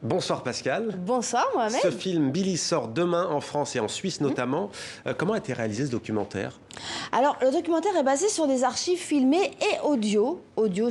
Bonsoir Pascal. Bonsoir Mohamed. Ce film Billy sort demain en France et en Suisse notamment. Comment a été réalisé ce documentaire? Alors le documentaire est basé sur des archives filmées et audio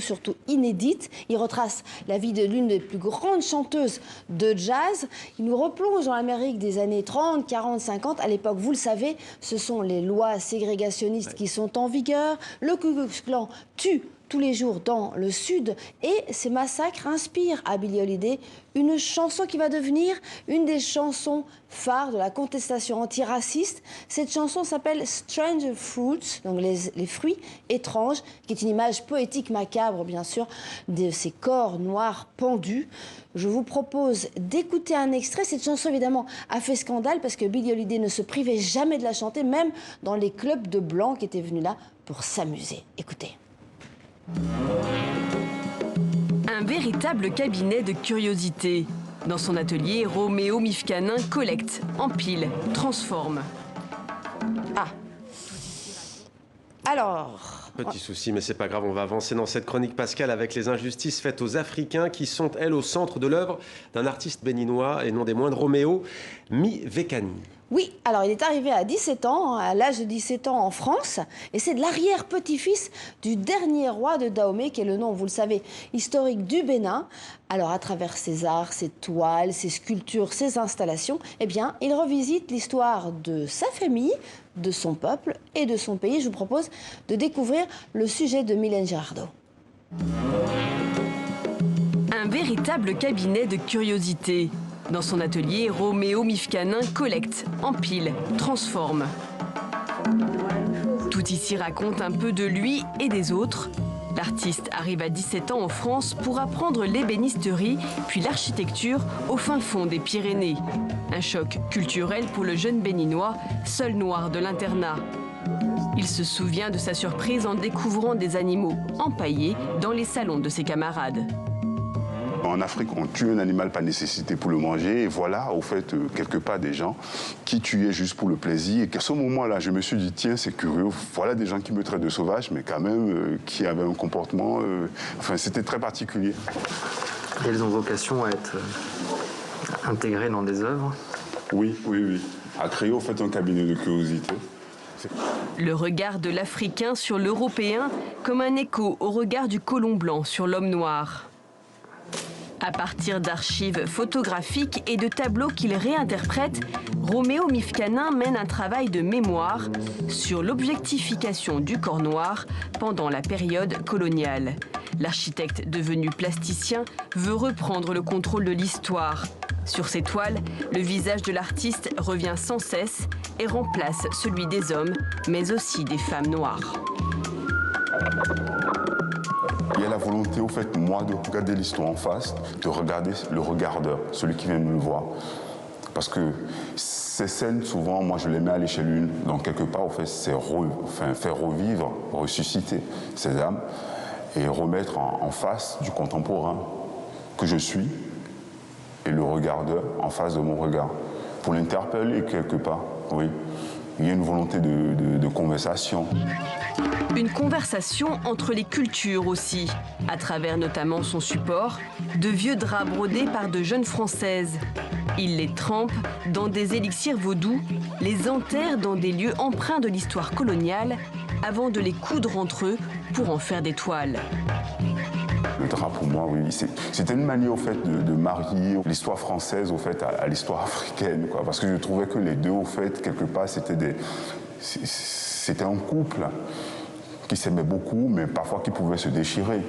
surtout inédites. Il retrace la vie de l'une des plus grandes chanteuses de jazz. Il nous replonge dans l'Amérique des années 30, 40, 50. À l'époque, vous le savez, ce sont les lois ségrégationnistes qui sont en vigueur. Le Ku Klux Klan tue tous les jours dans le Sud et ces massacres inspirent à Billie Holiday une chanson qui va devenir une des chansons phares de la contestation antiraciste. Cette chanson s'appelle Strange Fruits, donc les fruits étranges, qui est une image poétique macabre bien sûr de ces corps noirs pendus. Je vous propose d'écouter un extrait. Cette chanson évidemment a fait scandale parce que Billie Holiday ne se privait jamais de la chanter, même dans les clubs de blancs qui étaient venus là pour s'amuser. Écoutez. Un véritable cabinet de curiosités. Dans son atelier, Roméo Mifcanin collecte, empile, transforme. Ah. Alors... Petit souci, mais c'est pas grave, on va avancer dans cette chronique Pascal avec les injustices faites aux Africains qui sont, elles, au centre de l'œuvre d'un artiste béninois et non des moindres, Roméo Mifcanin. Oui, alors il est arrivé à 17 ans, à l'âge de 17 ans en France, et c'est de l'arrière-petit-fils du dernier roi de Dahomey, qui est le nom, vous le savez, historique du Bénin. Alors à travers ses arts, ses toiles, ses sculptures, ses installations, eh bien, il revisite l'histoire de sa famille, de son peuple et de son pays. Je vous propose de découvrir le sujet de Mylène Girardot. Un véritable cabinet de curiosités. Dans son atelier, Roméo Mifcanin collecte, empile, transforme. Tout ici raconte un peu de lui et des autres. L'artiste arrive à 17 ans en France pour apprendre l'ébénisterie, puis l'architecture au fin fond des Pyrénées. Un choc culturel pour le jeune béninois, seul noir de l'internat. Il se souvient de sa surprise en découvrant des animaux empaillés dans les salons de ses camarades. En Afrique, on tue un animal par nécessité pour le manger. Et voilà, au fait, quelque part, des gens qui tuaient juste pour le plaisir. Et à ce moment-là, je me suis dit, tiens, c'est curieux. Voilà des gens qui me traitent de sauvage, mais quand même, qui avaient un comportement... Enfin, c'était très particulier. Et elles ont vocation à être intégrées dans des œuvres? Oui, oui, oui. À créer, au fait, un cabinet de curiosité. Le regard de l'Africain sur l'Européen, comme un écho au regard du colon blanc sur l'homme noir. À partir d'archives photographiques et de tableaux qu'il réinterprète, Roméo Mifcanin mène un travail de mémoire sur l'objectification du corps noir pendant la période coloniale. L'architecte devenu plasticien veut reprendre le contrôle de l'histoire. Sur ses toiles, le visage de l'artiste revient sans cesse et remplace celui des hommes, mais aussi des femmes noires. Il y a la volonté, au fait, moi, de regarder l'histoire en face, de regarder le regardeur, celui qui vient de me voir. Parce que ces scènes, souvent, moi, je les mets à l'échelle 1. Donc, quelque part, au fait, c'est faire revivre, ressusciter ces âmes et remettre en face du contemporain que je suis et le regardeur en face de mon regard. Pour l'interpeller, quelque part, oui. Il y a une volonté de conversation. Une conversation entre les cultures aussi, à travers notamment son support, de vieux draps brodés par de jeunes Françaises. Il les trempe dans des élixirs vaudous, les enterre dans des lieux empreints de l'histoire coloniale, avant de les coudre entre eux pour en faire des toiles. Le drap, pour moi, oui, c'était une manière, au fait, de marier l'histoire française, au fait, à l'histoire africaine, quoi. Parce que je trouvais que les deux, au fait, quelque part, c'était un couple qui s'aimait beaucoup, mais parfois qui pouvait se déchirer.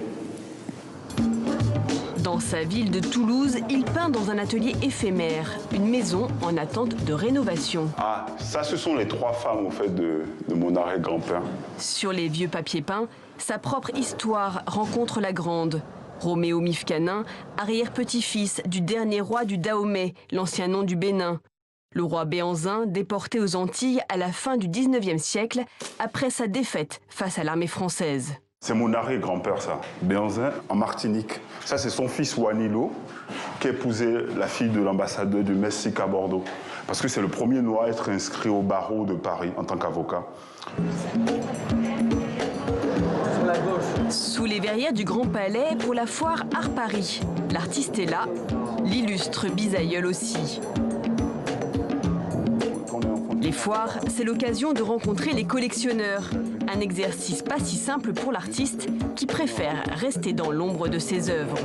Dans sa ville de Toulouse, il peint dans un atelier éphémère, une maison en attente de rénovation. Ah, ça, ce sont les 3 femmes, au fait, de mon arrière-grand-père. Sur les vieux papiers peints, sa propre histoire rencontre la grande. Roméo Mifcanin, arrière-petit-fils du dernier roi du Dahomey, l'ancien nom du Bénin. Le roi Béhanzin, déporté aux Antilles à la fin du 19e siècle, après sa défaite face à l'armée française. C'est mon arrière-grand-père, ça. Béhanzin, en Martinique. Ça, c'est son fils Wanilo, qui épousait la fille de l'ambassadeur du Mexique à Bordeaux. Parce que c'est le premier noir à être inscrit au barreau de Paris en tant qu'avocat. Sous les verrières du Grand Palais pour la foire Art Paris. L'artiste est là, l'illustre bisaïeul aussi. Les foires, c'est l'occasion de rencontrer les collectionneurs. Un exercice pas si simple pour l'artiste qui préfère rester dans l'ombre de ses œuvres.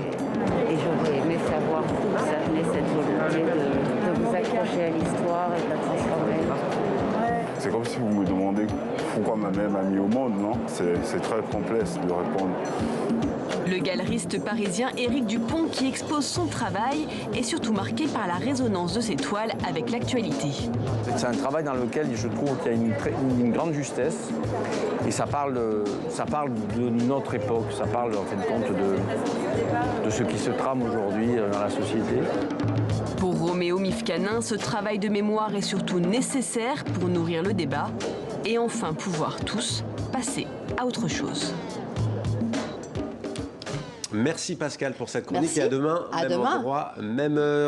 Et j'aurais aimé savoir d'où ça venait cette volonté de vous accrocher à l'histoire et de la transformer. C'est comme si vous me demandez pourquoi ma mère m'a mis au monde, non? C'est très complexe de répondre. Le galeriste parisien Éric Dupont, qui expose son travail, est surtout marqué par la résonance de ses toiles avec l'actualité. C'est un travail dans lequel je trouve qu'il y a une grande justesse et ça parle de notre époque, ça parle en fin de compte de ce qui se trame aujourd'hui dans la société. Pour Roméo Mifcanin, ce travail de mémoire est surtout nécessaire pour nourrir le débat et enfin pouvoir tous passer à autre chose. Merci Pascal pour cette chronique. Merci. Et à demain, À même demain. endroit, même heure.